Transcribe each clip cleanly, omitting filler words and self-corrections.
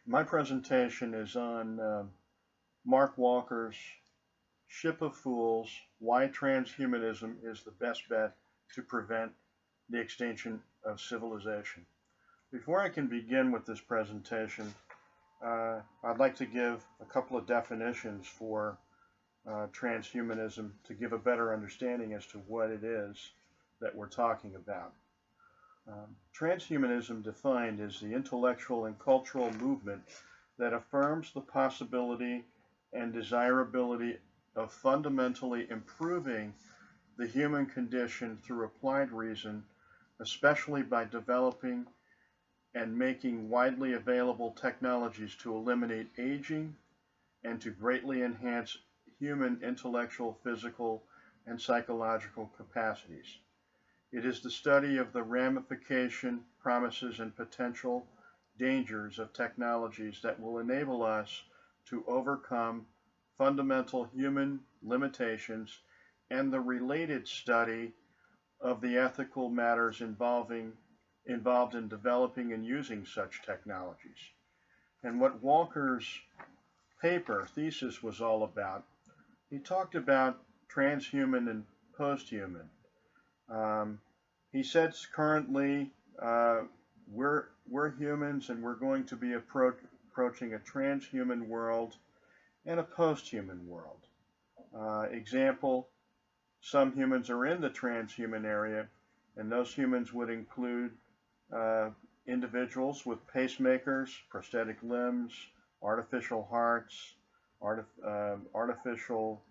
My presentation is on Mark Walker's Ship of Fools: Why Transhumanism is the Best Bet to Prevent the Extinction of Civilization. Before I can begin with this presentation, I'd like to give a couple of definitions for transhumanism to give a better understanding as to what it is that we're talking about. Transhumanism defined is the intellectual and cultural movement that affirms the possibility and desirability of fundamentally improving the human condition through applied reason, especially by developing and making widely available technologies to eliminate aging and to greatly enhance human intellectual, physical, and psychological capacities. It is the study of the ramification, promises, and potential dangers of technologies that will enable us to overcome fundamental human limitations and the related study of the ethical matters involved in developing and using such technologies. And what Walker's thesis was all about, he talked about transhuman and posthuman. He says currently we're humans and we're going to be approaching a transhuman world and a posthuman world. Example, some humans are in the transhuman area, and those humans would include individuals with pacemakers, prosthetic limbs, artificial hearts, artificial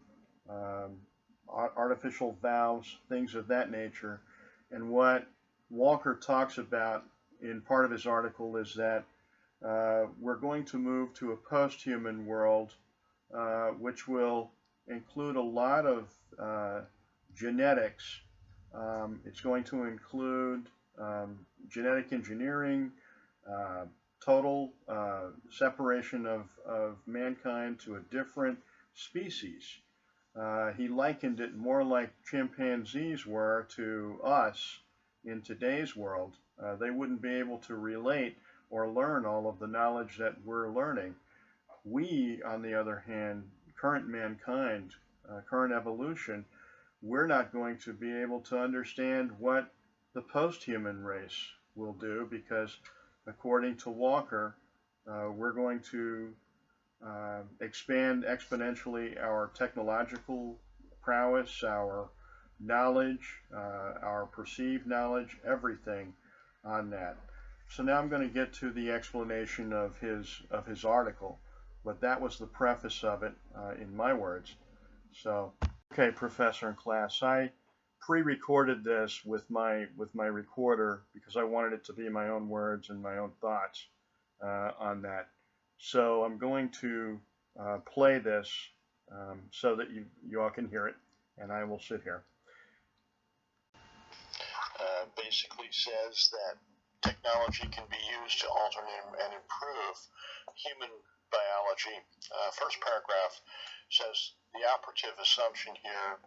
valves, things of that nature. And what Walker talks about in part of his article is that we're going to move to a post-human world, which will include a lot of genetics. It's going to include genetic engineering, total separation of mankind to a different species. He likened it more like chimpanzees were to us in today's world. They wouldn't be able to relate or learn all of the knowledge that we're learning. We, on the other hand, current mankind, current evolution, we're not going to be able to understand what the post-human race will do because, according to Walker, we're going to expand exponentially our technological prowess, our knowledge, our perceived knowledge, everything on that. So now I'm going to get to the explanation of his article, but that was the preface of it in my words. So, okay, professor and class, I pre-recorded this with my recorder because I wanted it to be my own words and my own thoughts on that. So I'm going to play this so that you all can hear it, and I will sit here. Basically says that technology can be used to alter and improve human biology. First paragraph says the operative assumption here,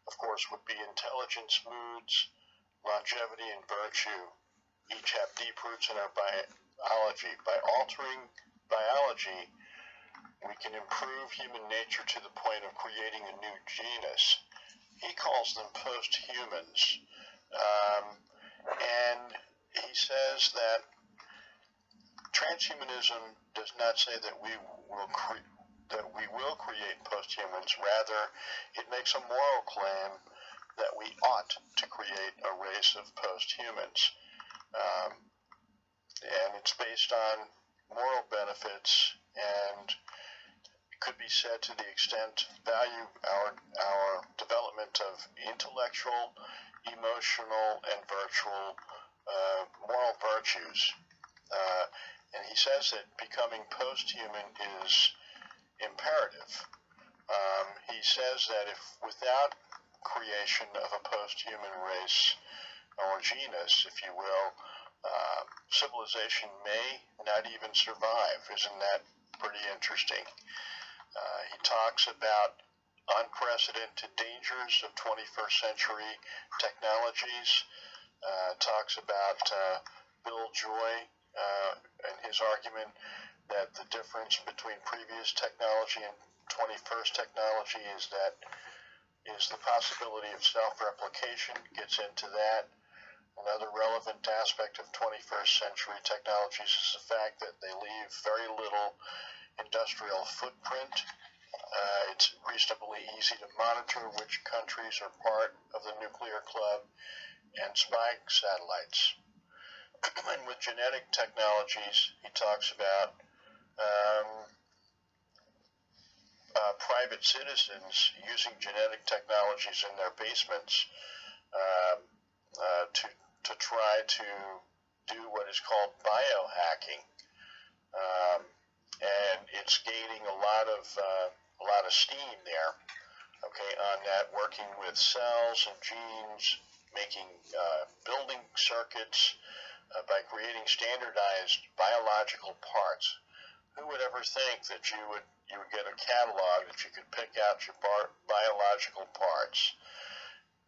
of course, would be intelligence, moods, longevity, and virtue each have deep roots in our biology. By altering biology, we can improve human nature to the point of creating a new genus. He calls them post-humans. And he says that transhumanism does not say that we will create post-humans. Rather, it makes a moral claim that we ought to create a race of post-humans. And it's based on moral benefits and could be said to the extent value our development of intellectual, emotional, and moral virtues. And he says that becoming post-human is imperative. He says that if without creation of a post-human race or genus, if you will, civilization may not even survive. Isn't that pretty interesting? He talks about unprecedented dangers of 21st century technologies, talks about Bill Joy and his argument that the difference between previous technology and 21st technology is the possibility of self-replication, gets into that. Another relevant aspect of 21st century technologies is the fact that they leave very little industrial footprint. It's reasonably easy to monitor which countries are part of the nuclear club and spy satellites. And with genetic technologies, he talks about private citizens using genetic technologies in their basements to try to do what is called biohacking, and it's gaining a lot of steam there. Okay, on that, working with cells and genes, making building circuits by creating standardized biological parts. Who would ever think that you would get a catalog that you could pick out your biological parts?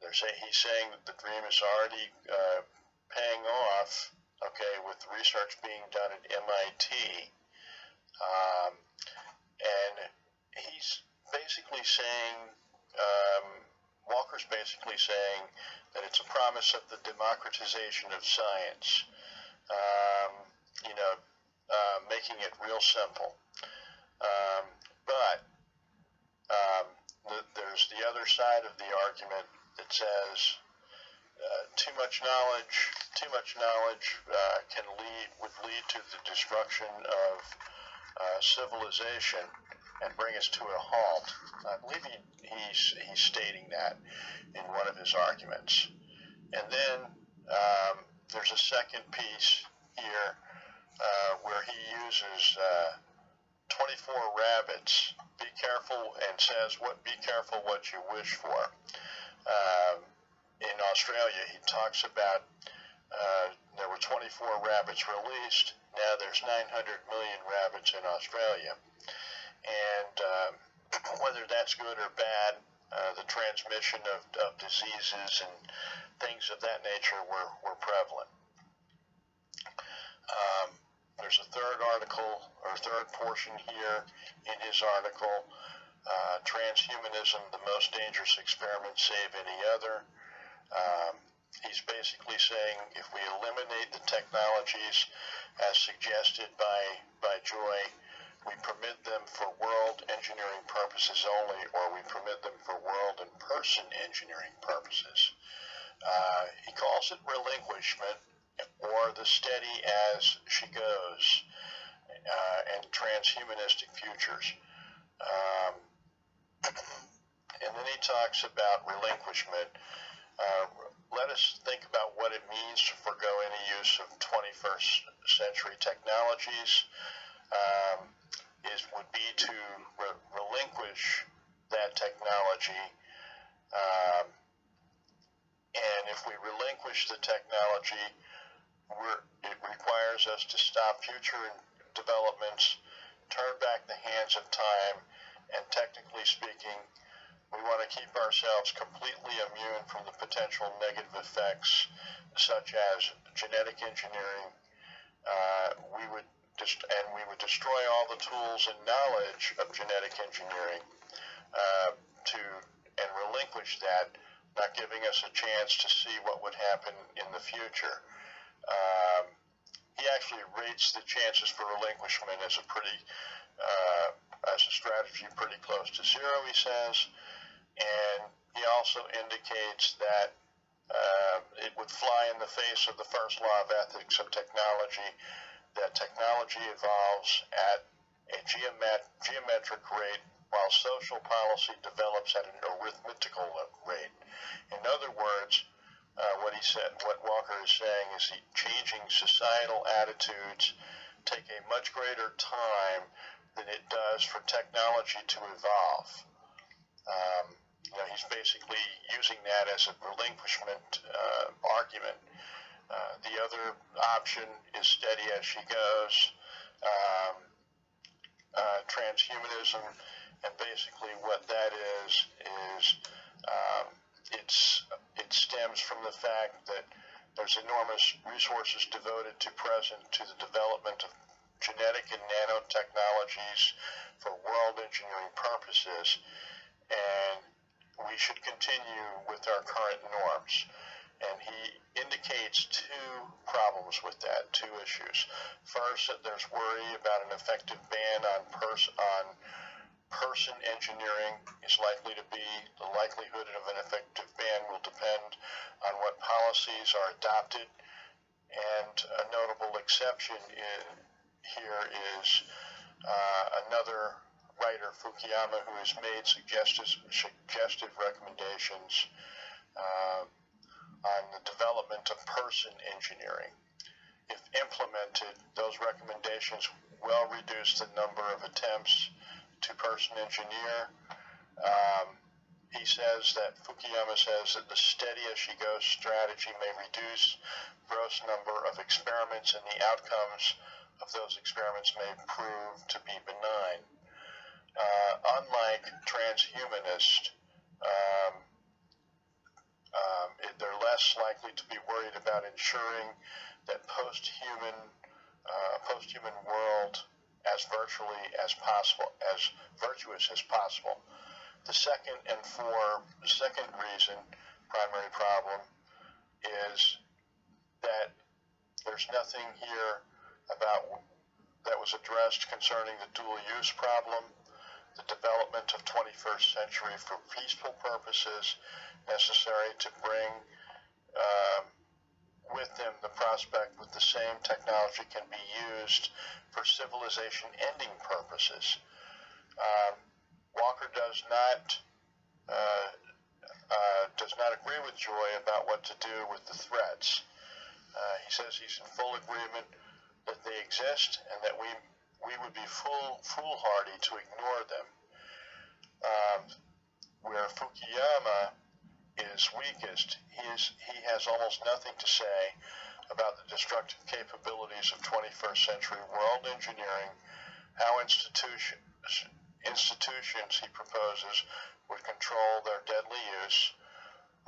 He's saying that the dream is already paying off, okay, with research being done at MIT. And he's basically saying, Walker's basically saying that it's a promise of the democratization of science, making it real simple. But there's the other side of the argument that says too much knowledge would lead to the destruction of civilization and bring us to a halt. I believe he's stating that in one of his arguments. And then there's a second piece here where he uses 24 rabbits. Be careful, and says, be careful what you wish for. In Australia, he talks about there were 24 rabbits released. Now there's 900 million rabbits in Australia. And whether that's good or bad, the transmission of diseases and things of that nature were prevalent. There's a third portion here in his article, Transhumanism, the most dangerous experiment save any other. He's basically saying if we eliminate the technologies as suggested by Joy, we permit them for world engineering purposes only, or we permit them for world and person engineering purposes. He calls it relinquishment, or the steady as she goes, and transhumanistic futures. And then he talks about relinquishment. Let us think about what it means to forego any use of 21st century technologies. Would be to relinquish that technology. And if we relinquish the technology, it requires us to stop future developments, turn back the hands of time, and technically speaking, we want to keep ourselves completely immune from the potential negative effects such as genetic engineering. We would destroy all the tools and knowledge of genetic engineering and relinquish that, not giving us a chance to see what would happen in the future. He actually rates the chances for relinquishment as a strategy pretty close to zero, he says, and he also indicates that it would fly in the face of the first law of ethics of technology, that technology evolves at a geometric rate while social policy develops at an arithmetical rate. In other words, what Walker is saying is changing societal attitudes take a much greater time than it does for technology to evolve. He's basically using that as a relinquishment argument. The other option is steady as she goes, transhumanism, and basically what that is it stems from the fact that there's enormous resources devoted to the development of genetic and nanotechnologies for world engineering purposes, and we should continue with our current norms. And he indicates two problems with that, two issues. First, that there's worry about an effective ban on person engineering is likely to be. The likelihood of an effective ban will depend on what policies are adopted. And a notable exception here is another writer, Fukuyama, who has made suggestive recommendations on the development of person engineering. If implemented, those recommendations will reduce the number of attempts to person engineer. Fukuyama says that the steady-as-she-goes strategy may reduce gross number of experiments, and the outcomes of those experiments may prove to be benign. Unlike transhumanists, they're less likely to be worried about ensuring that post-human world as virtuous as possible. The second reason, primary problem, is that there's nothing here that was addressed concerning the dual use problem, the development of 21st century for peaceful purposes necessary to bring with them the prospect that the same technology can be used for civilization ending purposes. Walker does not agree with Joy about what to do with the threats. He says he's in full agreement that they exist and that we would be foolhardy to ignore them. Where Fukuyama is weakest, he has almost nothing to say about the destructive capabilities of 21st century world engineering, how institutions he proposes would control their deadly use,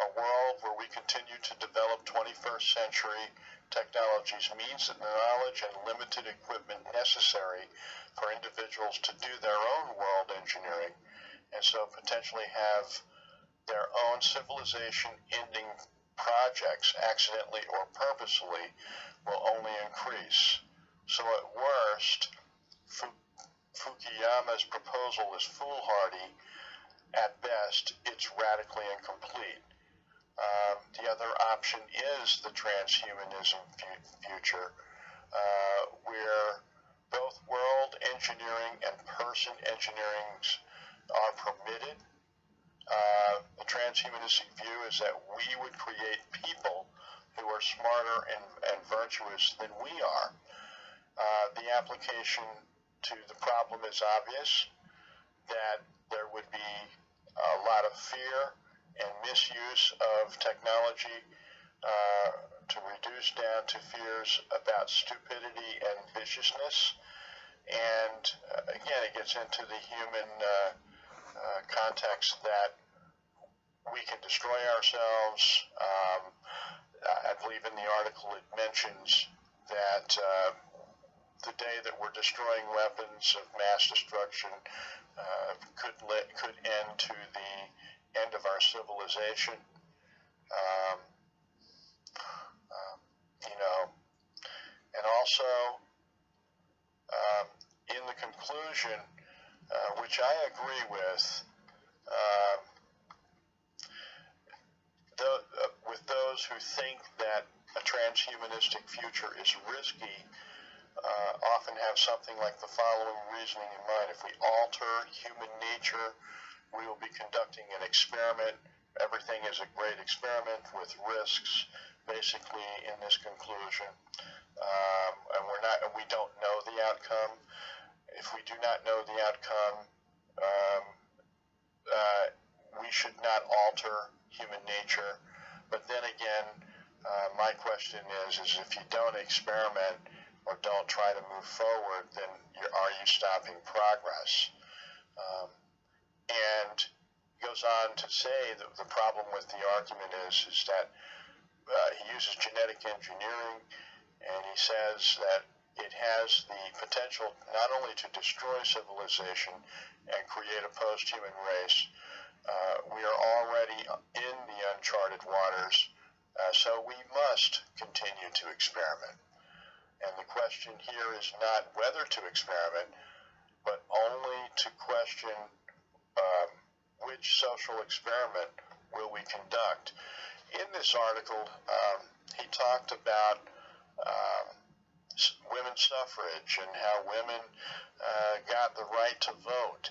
a world where we continue to develop 21st century technologies means that the knowledge and limited equipment necessary for individuals to do their own world engineering, and so potentially have their own civilization-ending projects, accidentally or purposely, will only increase. So at worst, Fukuyama's proposal is foolhardy. At best, it's radically incomplete. The other option is the transhumanism future, where both world engineering and person engineering are permitted. The transhumanistic view is that we would create people who are smarter and virtuous than we are. The application to the problem is obvious, that there would be a lot of fear and misuse of technology to reduce down to fears about stupidity and viciousness. And again, it gets into the human context that we can destroy ourselves. I believe in the article it mentions that the day that we're destroying weapons of mass destruction could end to the end of our civilization. And also in the conclusion, which I agree with those who think that a transhumanistic future is risky, often have something like the following reasoning in mind. If we alter human nature, we will be conducting an experiment. Everything is a great experiment with risks, basically, in this conclusion. And we don't know the outcome. If we do not know the outcome, we should not alter human nature. But then again, my question is if you don't experiment or don't try to move forward, then are you stopping progress? And he goes on to say that the problem with the argument is that he uses genetic engineering, and he says that it has the potential not only to destroy civilization and create a post-human race. We are already in the uncharted waters, so we must continue to experiment. And the question here is not whether to experiment, but only to question which social experiment will we conduct. In this article, he talked about women's suffrage and how women got the right to vote.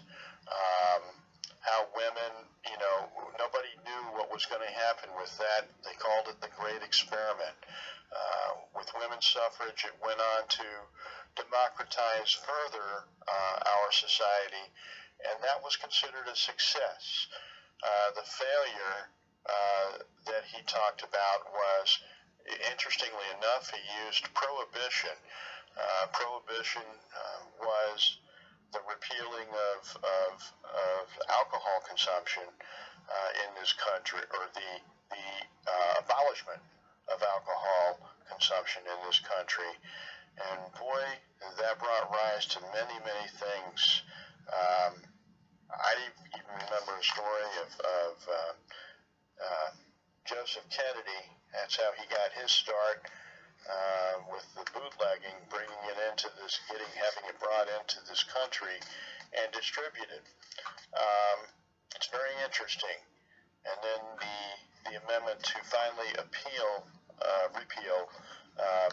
How women, nobody knew what was going to happen with that. They called it the Great Experiment. With women's suffrage, it went on to democratize further our society, and that was considered a success. The failure that he talked about was, interestingly enough, he used prohibition. Prohibition was the repealing of alcohol consumption in this country, or the abolishment of alcohol consumption in this country. And boy, that brought rise to many, many things. I even remember a story of Joseph Kennedy. That's how he got his start with the bootlegging, bringing it into this, having it brought into this country and distributed. It's very interesting. And then the amendment to finally repeal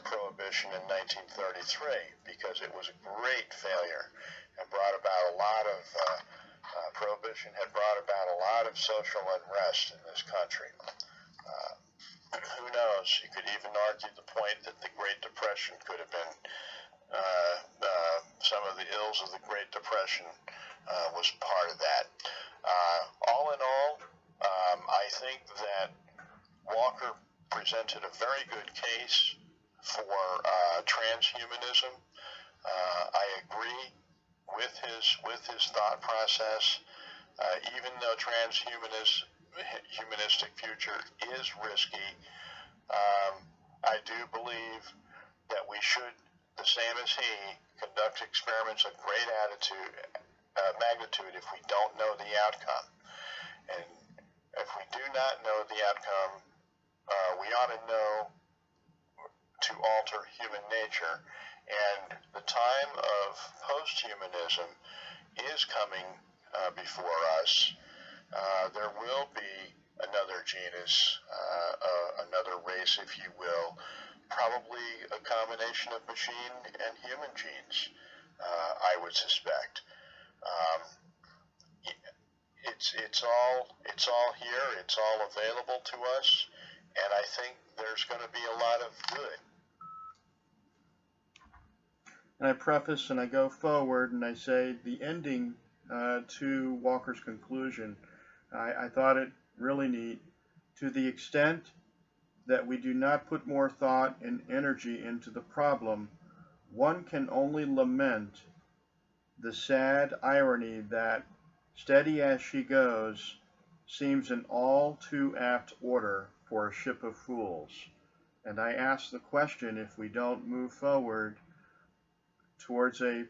prohibition in 1933, because it was a great failure and brought about a lot of prohibition had brought about a lot of social unrest in this country. Who knows? You could even argue the point that the Great Depression could have been some of the ills of the Great Depression was part of that. All in all, I think that Walker presented a very good case for transhumanism. I agree with his thought process. Even though humanistic future is risky, I do believe that we should, the same as he, conduct experiments of great magnitude if we don't know the outcome. And if we do not know the outcome, we ought to know to alter human nature. And the time of post-humanism is coming before us. There will be another genus, another race, if you will, probably a combination of machine and human genes, I would suspect. It's all here, it's all available to us, and I think there's going to be a lot of good. And I preface and I go forward and I say the ending to Walker's conclusion, I thought it really neat. To the extent that we do not put more thought and energy into the problem, one can only lament the sad irony that, steady as she goes, seems an all too apt order for a ship of fools. And I ask the question, if we don't move forward towards a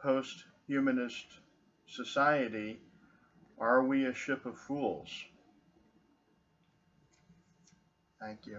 post-humanist society, are we a ship of fools? Thank you.